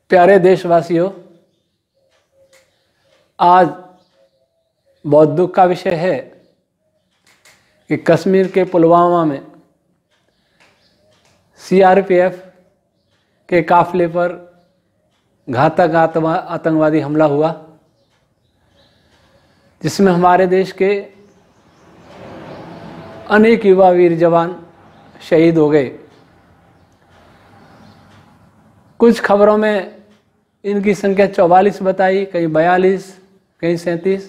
प्यारे देशवासियों, आज बहुत दुख का विषय है कि कश्मीर के पुलवामा में सीआरपीएफ के काफिले पर घातक आतंकवादी हमला हुआ, जिसमें हमारे देश के अनेक युवा वीर जवान शहीद हो गए। कुछ खबरों में इनकी संख्या 44 बताई, कहीं 42, कहीं 37।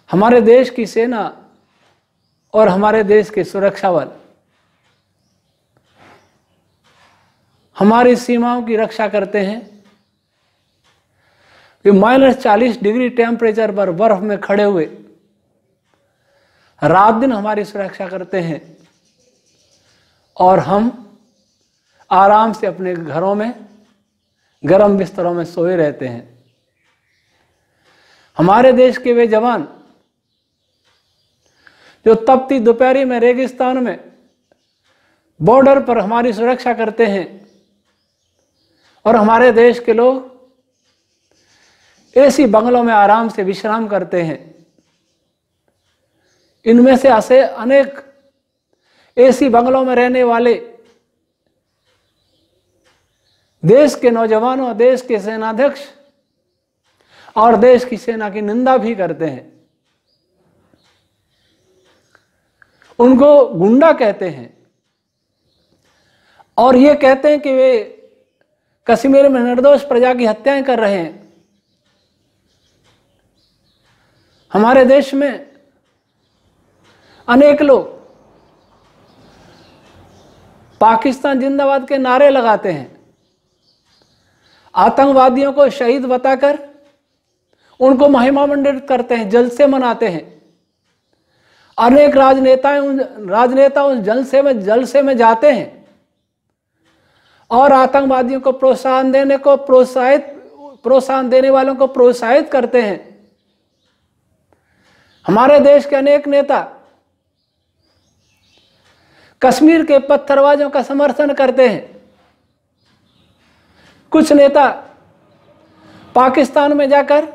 हमारे देश की सेना और हमारे देश के सुरक्षा बल हमारी सीमाओं की रक्षा करते हैं। वे -40 डिग्री टेम्परेचर पर बर्फ में खड़े हुए रात दिन हमारी सुरक्षा करते हैं और हम आराम से अपने घरों में गर्म बिस्तरों में सोए रहते हैं। हमारे देश के वे जवान जो तपती दोपहरी में रेगिस्तान में बॉर्डर पर हमारी सुरक्षा करते हैं, और हमारे देश के लोग एसी बंगलों में आराम से विश्राम करते हैं। इनमें से ऐसे अनेक एसी बंगलों में रहने वाले देश के नौजवानों, देश के सेनाध्यक्ष और देश की सेना की निंदा भी करते हैं। उनको गुंडा कहते हैं और ये कहते हैं कि वे कश्मीर में निर्दोष प्रजा की हत्याएं कर रहे हैं। हमारे देश में अनेक लोग पाकिस्तान जिंदाबाद के नारे लगाते हैं, आतंकवादियों को शहीद बताकर उनको महिमामंडित करते हैं, जलसे मनाते हैं। अनेक राजनेता उस जलसे में जाते हैं और आतंकवादियों को प्रोत्साहन देने वालों को प्रोत्साहित करते हैं। हमारे देश के अनेक नेता कश्मीर के पत्थरबाजों का समर्थन करते हैं। कुछ नेता पाकिस्तान में जाकर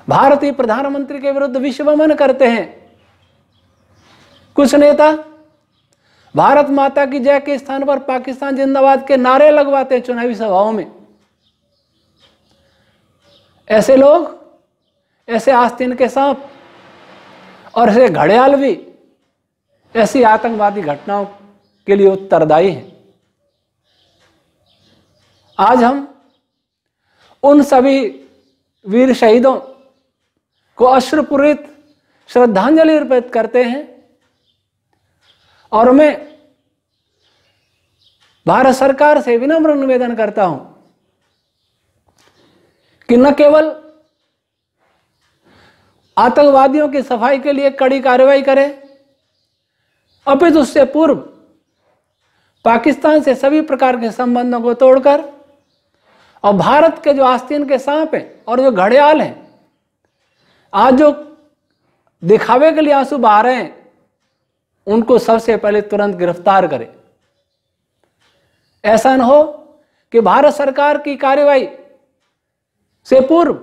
भारतीय प्रधानमंत्री के विरुद्ध विश्वमन करते हैं। कुछ नेता भारत माता की जय के स्थान पर पाकिस्तान जिंदाबाद के नारे लगवाते हैं चुनावी सभाओं में। ऐसे लोग, ऐसे आस्तीन के सांप और ऐसे घड़ियाल भी ऐसी आतंकवादी घटनाओं के लिए उत्तरदायी हैं। आज हम उन सभी वीर शहीदों को अश्रुपूरित श्रद्धांजलि अर्पित करते हैं और मैं भारत सरकार से विनम्र निवेदन करता हूं कि न केवल आतंकवादियों की सफाई के लिए कड़ी कार्रवाई करें, अपितु उससे पूर्व पाकिस्तान से सभी प्रकार के संबंधों को तोड़कर और भारत के जो आस्तीन के सांप हैं और जो घड़ियाल हैं, आज जो दिखावे के लिए आंसू बहा रहे हैं, उनको सबसे पहले तुरंत गिरफ्तार करें। ऐसा न हो कि भारत सरकार की कार्रवाई से पूर्व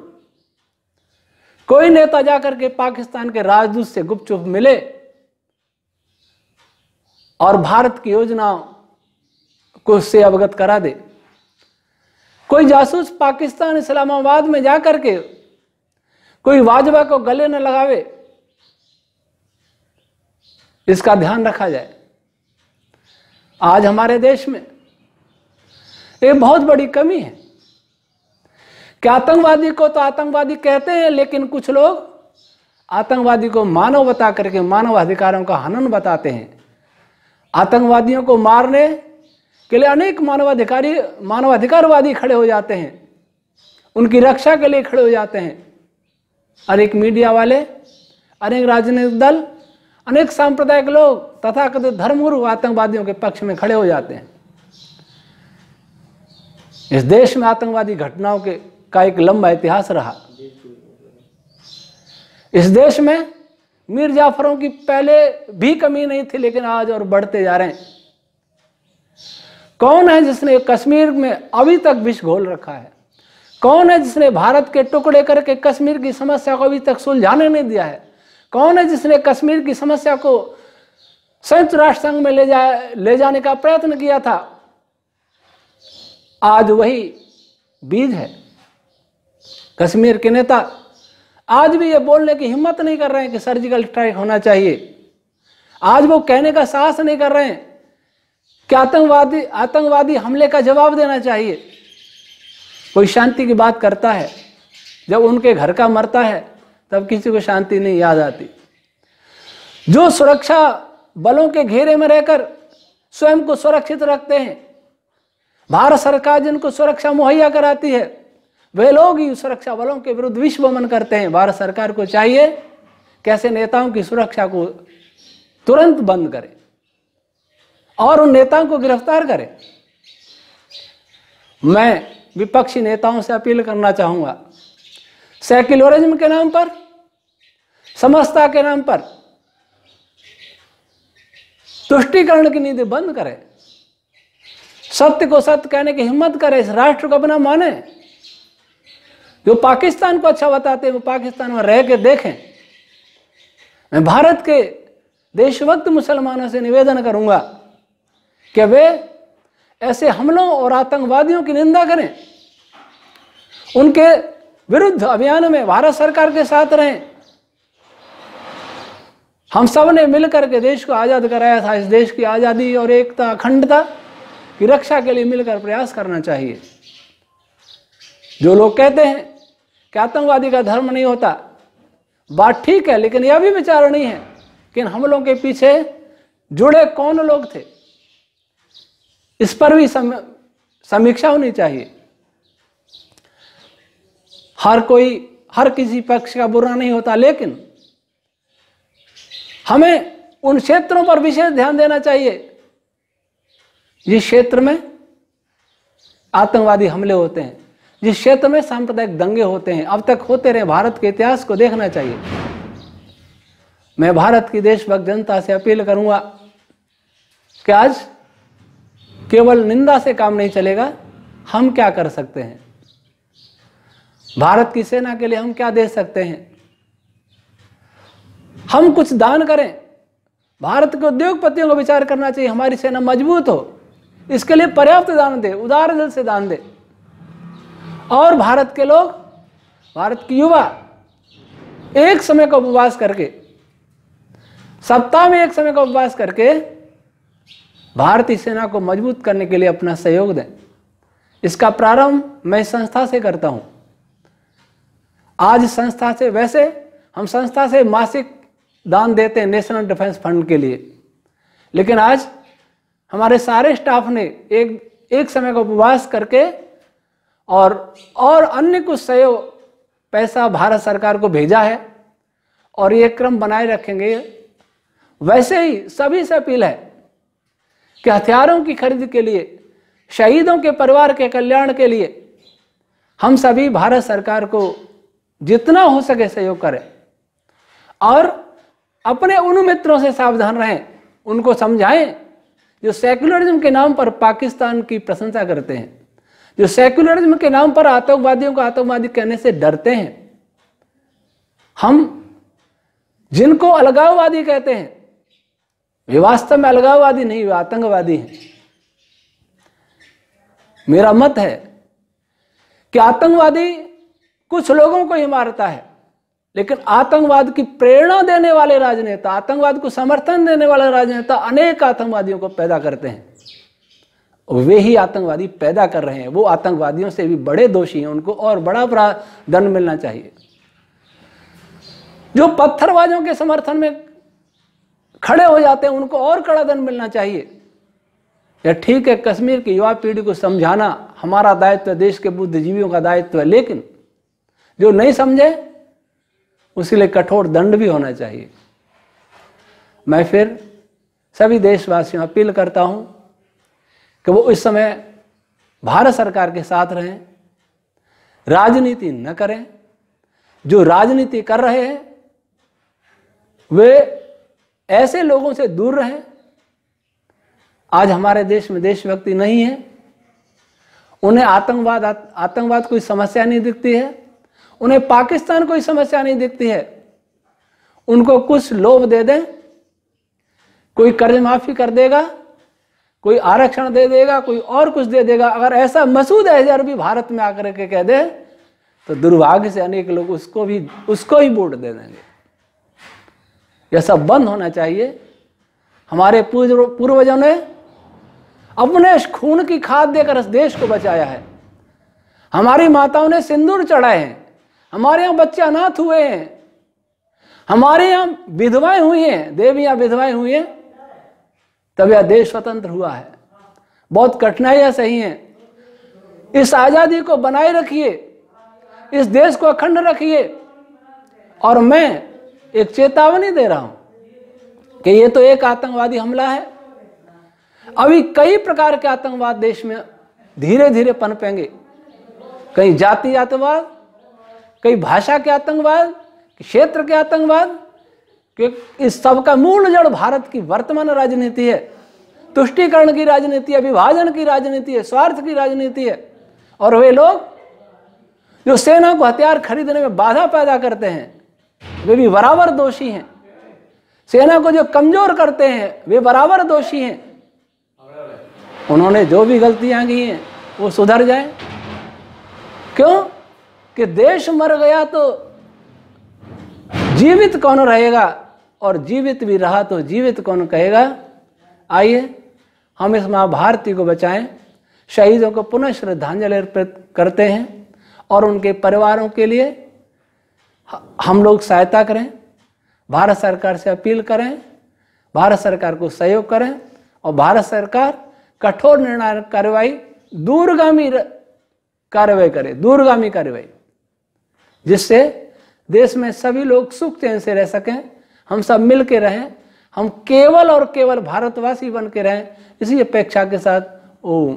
कोई नेता जाकर के पाकिस्तान के राजदूत से गुपचुप मिले और भारत की योजनाओं को उससे अवगत करा दे। कोई जासूस पाकिस्तान इस्लामाबाद में जाकर के कोई वाजवा को गले न लगावे, इसका ध्यान रखा जाए। आज हमारे देश में एक बहुत बड़ी कमी है कि आतंकवादी को तो आतंकवादी कहते हैं, लेकिन कुछ लोग आतंकवादी को मानव बता करके मानवाधिकारों का हनन बताते हैं। आतंकवादियों को मारने के लिए अनेक मानवाधिकारवादी खड़े हो जाते हैं, उनकी रक्षा के लिए खड़े हो जाते हैं। अनेक मीडिया वाले, अनेक राजनीतिक दल, अनेक सांप्रदायिक लोग तथाकथित धर्मगुरु आतंकवादियों के पक्ष में खड़े हो जाते हैं। इस देश में आतंकवादी घटनाओं का एक लंबा इतिहास रहा। इस देश में मीर जाफरों की पहले भी कमी नहीं थी, लेकिन आज और बढ़ते जा रहे हैं। कौन है जिसने कश्मीर में अभी तक विष घोल रखा है? कौन है जिसने भारत के टुकड़े करके कश्मीर की समस्या को अभी तक सुलझाने नहीं दिया है? कौन है जिसने कश्मीर की समस्या को संयुक्त राष्ट्र संघ में ले जाने का प्रयत्न किया था? आज वही बीज है। कश्मीर के नेता आज भी ये बोलने की हिम्मत नहीं कर रहे हैं कि सर्जिकल स्ट्राइक होना चाहिए। आज वो कहने का साहस नहीं कर रहे हैं कि आतंकवादी हमले का जवाब देना चाहिए। कोई शांति की बात करता है, जब उनके घर का मरता है तब किसी को शांति नहीं याद आती। जो सुरक्षा बलों के घेरे में रहकर स्वयं को सुरक्षित रखते हैं, भारत सरकार जिनको सुरक्षा मुहैया कराती है, वे लोग ही सुरक्षा बलों के विरुद्ध विश्वमन करते हैं। भारत सरकार को चाहिए कि ऐसे नेताओं की सुरक्षा को तुरंत बंद करे और उन नेताओं को गिरफ्तार करे। मैं विपक्षी नेताओं से अपील करना चाहूंगा, सेक्युलरिज्म के नाम पर, समता के नाम पर तुष्टीकरण की नीति बंद करें, सत्य को सत्य कहने की हिम्मत करें, इस राष्ट्र को अपना माने। जो पाकिस्तान को अच्छा बताते हैं वो पाकिस्तान में रह के देखें। मैं भारत के देशभक्त मुसलमानों से निवेदन करूंगा कि वे ऐसे हमलों और आतंकवादियों की निंदा करें, उनके विरुद्ध अभियान में भारत सरकार के साथ रहें। हम सब ने मिलकर के देश को आज़ाद कराया था। इस देश की आज़ादी और एकता, अखंडता की रक्षा के लिए मिलकर प्रयास करना चाहिए। जो लोग कहते हैं कि आतंकवादी का धर्म नहीं होता, बात ठीक है, लेकिन यह भी विचार नहीं है कि इन हमलों के पीछे जुड़े कौन लोग थे। इस पर भी समीक्षा होनी चाहिए। हर किसी पक्ष का बुरा नहीं होता, लेकिन हमें उन क्षेत्रों पर विशेष ध्यान देना चाहिए जिस क्षेत्र में आतंकवादी हमले होते हैं, जिस क्षेत्र में सांप्रदायिक दंगे होते हैं, अब तक होते रहे। भारत के इतिहास को देखना चाहिए। मैं भारत की देशभक्त जनता से अपील करूंगा कि आज केवल निंदा से काम नहीं चलेगा। हम क्या कर सकते हैं? भारत की सेना के लिए हम क्या दे सकते हैं? हम कुछ दान करें। भारत के उद्योगपतियों को विचार करना चाहिए, हमारी सेना मजबूत हो, इसके लिए पर्याप्त दान दे, उदार दिल से दान दे। और भारत के लोग, भारत की युवा एक समय का उपवास करके, सप्ताह में एक समय का उपवास करके भारतीय सेना को मजबूत करने के लिए अपना सहयोग दें। इसका प्रारंभ मैं संस्था से करता हूं। आज संस्था से, वैसे हम संस्था से मासिक दान देते हैं नेशनल डिफेंस फंड के लिए, लेकिन आज हमारे सारे स्टाफ ने एक समय का उपवास करके और अन्य कुछ सहयोग पैसा भारत सरकार को भेजा है और ये क्रम बनाए रखेंगे। वैसे ही सभी से अपील है कि हथियारों की खरीद के लिए, शहीदों के परिवार के कल्याण के लिए हम सभी भारत सरकार को जितना हो सके सहयोग करें और अपने उन मित्रों से सावधान रहें, उनको समझाएं जो सेक्युलरिज्म के नाम पर पाकिस्तान की प्रशंसा करते हैं, जो सेक्युलरिज्म के नाम पर आतंकवादियों को आतंकवादी कहने से डरते हैं। हम जिनको अलगाववादी कहते हैं, वे वास्तव में अलगाववादी नहीं, वे आतंकवादी हैं। मेरा मत है कि आतंकवादी कुछ लोगों को ही मारता है, लेकिन आतंकवाद की प्रेरणा देने वाले राजनेता, आतंकवाद को समर्थन देने वाले राजनेता अनेक आतंकवादियों को पैदा करते हैं। वे ही आतंकवादी पैदा कर रहे हैं, वो आतंकवादियों से भी बड़े दोषी हैं, उनको और बड़ा दंड मिलना चाहिए। जो पत्थरबाजों के समर्थन में खड़े हो जाते हैं, उनको और कड़ा दंड मिलना चाहिए। यह ठीक है, कश्मीर की युवा पीढ़ी को समझाना हमारा दायित्व है, देश के बुद्धिजीवियों का दायित्व है, लेकिन जो नहीं समझे उसके लिए कठोर दंड भी होना चाहिए। मैं फिर सभी देशवासियों से अपील करता हूं कि वो इस समय भारत सरकार के साथ रहें, राजनीति न करें। जो राजनीति कर रहे हैं वे ऐसे लोगों से दूर रहें आज हमारे देश में देशभक्ति नहीं है। उन्हें आतंकवाद कोई समस्या नहीं दिखती है, उन्हें पाकिस्तान कोई समस्या नहीं दिखती है। उनको कुछ लोभ दे दें, कोई कर्ज माफी कर देगा, कोई आरक्षण दे देगा, कोई और कुछ दे देगा। अगर ऐसा मसूद अजहर भी भारत में आकर के कह दे तो दुर्भाग्य से अनेक लोग उसको ही वोट दे देंगे। यह सब बंद होना चाहिए। हमारे पूर्वजों ने अपने खून की खाद देकर इस देश को बचाया है। हमारी माताओं ने सिंदूर चढ़ाए हैं, हमारे यहाँ बच्चे अनाथ हुए हैं, हमारे यहाँ विधवाएं हुई हैं, देवियां विधवाएं हुई हैं, तब यह देश स्वतंत्र हुआ है। बहुत कठिनाइयां सही हैं। इस आजादी को बनाए रखिए, इस देश को अखंड रखिए। और मैं एक चेतावनी दे रहा हूं कि ये तो एक आतंकवादी हमला है, अभी कई प्रकार के आतंकवाद देश में धीरे धीरे पनपेंगे। कहीं जातीयतावाद, कई भाषा के आतंकवाद, क्षेत्र के आतंकवाद, कि इस सब का मूल जड़ भारत की वर्तमान राजनीति है। तुष्टीकरण की राजनीति है, विभाजन की राजनीति है, स्वार्थ की राजनीति है। और वे लोग जो सेना को हथियार खरीदने में बाधा पैदा करते हैं वे भी बराबर दोषी हैं। सेना को जो कमजोर करते हैं वे बराबर दोषी हैं। उन्होंने जो भी गलतियां की हैं वो सुधर जाए। क्यों? कि देश मर गया तो जीवित कौन रहेगा, और जीवित भी रहा तो जीवित कौन कहेगा। आइए हम इस माँ भारती को बचाएं, शहीदों को पुनः श्रद्धांजलि अर्पित करते हैं और उनके परिवारों के लिए हम लोग सहायता करें, भारत सरकार से अपील करें, भारत सरकार को सहयोग करें और भारत सरकार कठोर निर्णायक कार्रवाई, दूरगामी कार्रवाई करे, दूरगामी कार्रवाई, जिससे देश में सभी लोग सुख चैन से रह सकें, हम सब मिल के रहें, हम केवल और केवल भारतवासी बन के रहें। इसी अपेक्षा के साथ ओम।